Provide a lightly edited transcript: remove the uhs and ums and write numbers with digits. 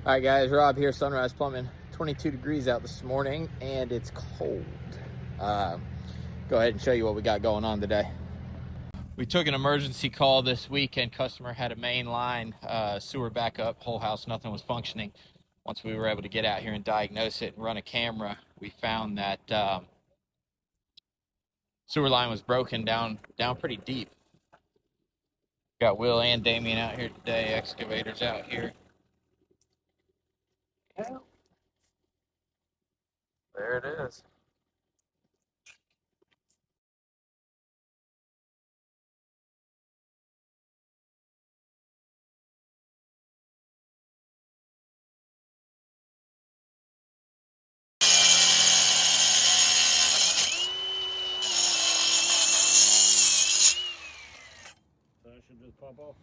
All right, guys, Rob here, Sunrise Plumbing. 22 degrees out this morning, and it's cold. Go ahead and show you what we got going on today. We took an emergency call this weekend. Customer had a main line sewer backup, whole house, nothing was functioning. Once we were able to get out here and diagnose it and run a camera, we found that sewer line was broken down pretty deep. Got Will and Damien out here today, excavators out here. Yeah. There it is. So that should just pop off.